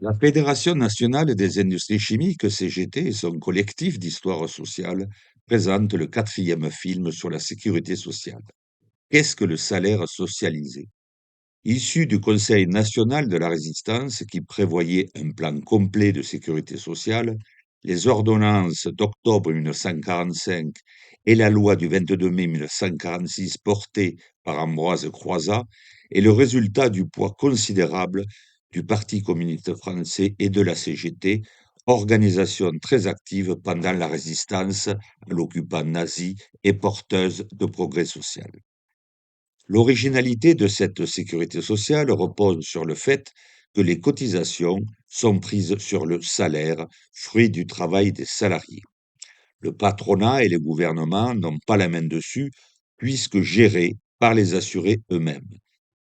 La Fédération nationale des industries chimiques, CGT, et son collectif d'histoire sociale présentent le quatrième film sur la sécurité sociale. Qu'est-ce que le salaire socialisé? Issu du Conseil national de la résistance qui prévoyait un plan complet de sécurité sociale, les ordonnances d'octobre 1945 et la loi du 22 mai 1946 portée par Ambroise Croizat est le résultat du poids considérable du Parti communiste français et de la CGT, organisation très active pendant la résistance à l'occupant nazi et porteuse de progrès social. L'originalité de cette sécurité sociale repose sur le fait que les cotisations sont prises sur le salaire, fruit du travail des salariés. Le patronat et les gouvernements n'ont pas la main dessus, puisque gérés par les assurés eux-mêmes.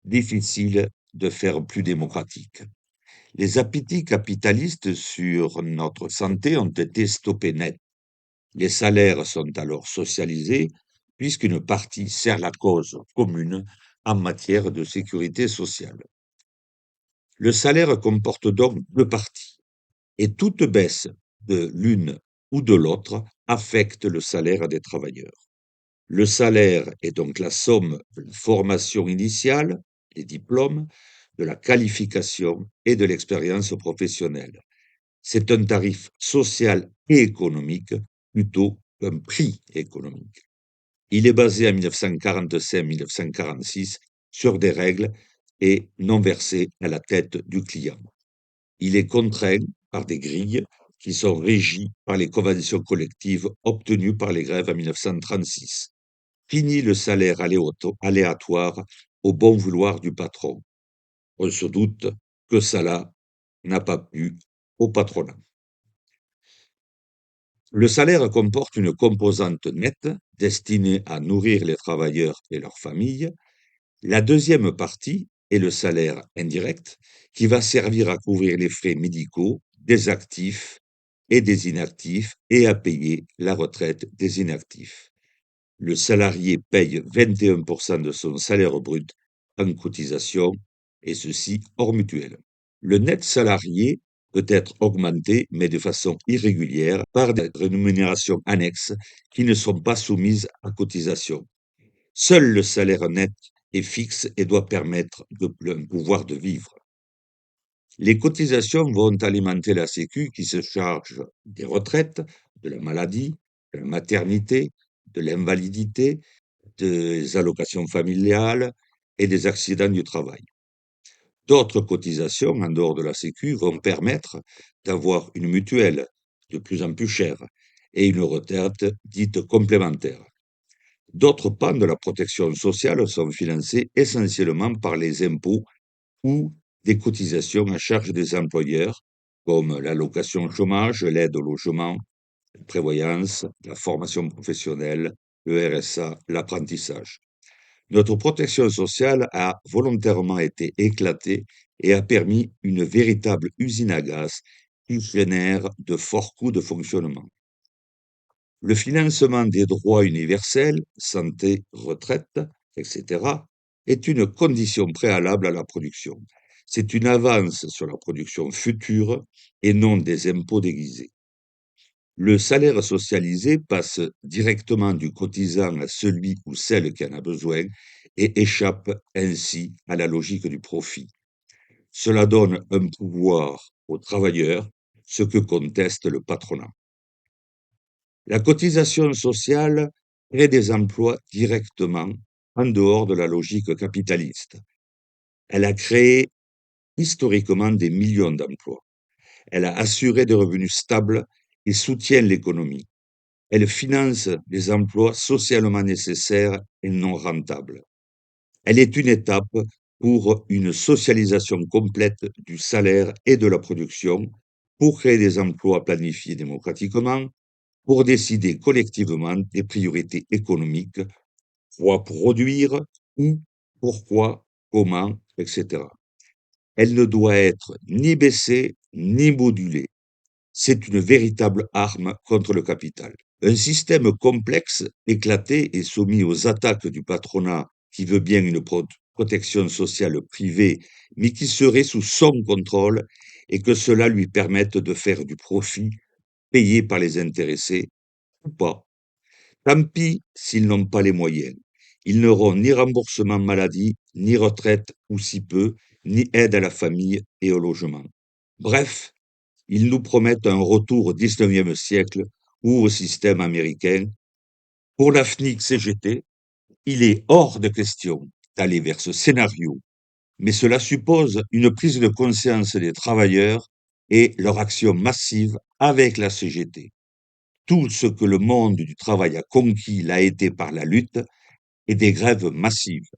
Difficile de faire plus démocratique. Les appétits capitalistes sur notre santé ont été stoppés net. Les salaires sont alors socialisés, puisqu'une partie sert la cause commune en matière de sécurité sociale. Le salaire comporte donc deux parties, et toute baisse de l'une ou de l'autre affecte le salaire des travailleurs. Le salaire est donc la somme de la formation initiale, les diplômes, de la qualification et de l'expérience professionnelle. C'est un tarif social et économique plutôt qu'un prix économique. Il est basé en 1945-1946 sur des règles et non versé à la tête du client. Il est contraint par des grilles qui sont régies par les conventions collectives obtenues par les grèves en 1936. Fini le salaire aléatoire au bon vouloir du patron. On se doute que cela n'a pas plu au patronat. Le salaire comporte une composante nette destinée à nourrir les travailleurs et leurs familles. La deuxième partie est le salaire indirect qui va servir à couvrir les frais médicaux des actifs et des inactifs et à payer la retraite des inactifs. Le salarié paye 21% de son salaire brut en cotisation et ceci hors mutuelle. Le net salarié peut être augmenté, mais de façon irrégulière, par des rémunérations annexes qui ne sont pas soumises à cotisation. Seul le salaire net est fixe et doit permettre un pouvoir de vivre. Les cotisations vont alimenter la Sécu qui se charge des retraites, de la maladie, de la maternité, de l'invalidité, des allocations familiales et des accidents du travail. D'autres cotisations en dehors de la Sécu vont permettre d'avoir une mutuelle de plus en plus chère et une retraite dite complémentaire. D'autres pans de la protection sociale sont financés essentiellement par les impôts ou des cotisations à charge des employeurs, comme l'allocation chômage, l'aide au logement, la prévoyance, la formation professionnelle, le RSA, l'apprentissage. Notre protection sociale a volontairement été éclatée et a permis une véritable usine à gaz qui génère de forts coûts de fonctionnement. Le financement des droits universels, santé, retraite, etc., est une condition préalable à la production. C'est une avance sur la production future et non des impôts déguisés. Le salaire socialisé passe directement du cotisant à celui ou celle qui en a besoin et échappe ainsi à la logique du profit. Cela donne un pouvoir aux travailleurs, ce que conteste le patronat. La cotisation sociale crée des emplois directement en dehors de la logique capitaliste. Elle a créé historiquement des millions d'emplois. Elle a assuré des revenus stables et soutient l'économie. Elle finance les emplois socialement nécessaires et non rentables. Elle est une étape pour une socialisation complète du salaire et de la production, pour créer des emplois planifiés démocratiquement, pour décider collectivement des priorités économiques, quoi produire, où, pourquoi, comment, etc. Elle ne doit être ni baissée ni modulée. C'est une véritable arme contre le capital. Un système complexe, éclaté et soumis aux attaques du patronat qui veut bien une protection sociale privée, mais qui serait sous son contrôle et que cela lui permette de faire du profit payé par les intéressés ou pas. Tant pis s'ils n'ont pas les moyens. Ils n'auront ni remboursement maladie, ni retraite ou si peu, ni aide à la famille et au logement. Bref, ils nous promettent un retour au 19e siècle ou au système américain. Pour la FNIC-CGT, il est hors de question d'aller vers ce scénario, mais cela suppose une prise de conscience des travailleurs et leur action massive avec la CGT. Tout ce que le monde du travail a conquis l'a été par la lutte et des grèves massives.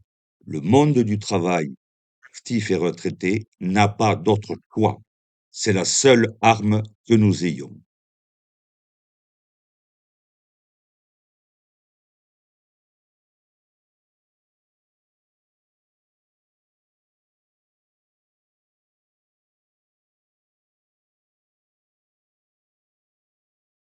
Le monde du travail, actif et retraité, n'a pas d'autre choix. C'est la seule arme que nous ayons.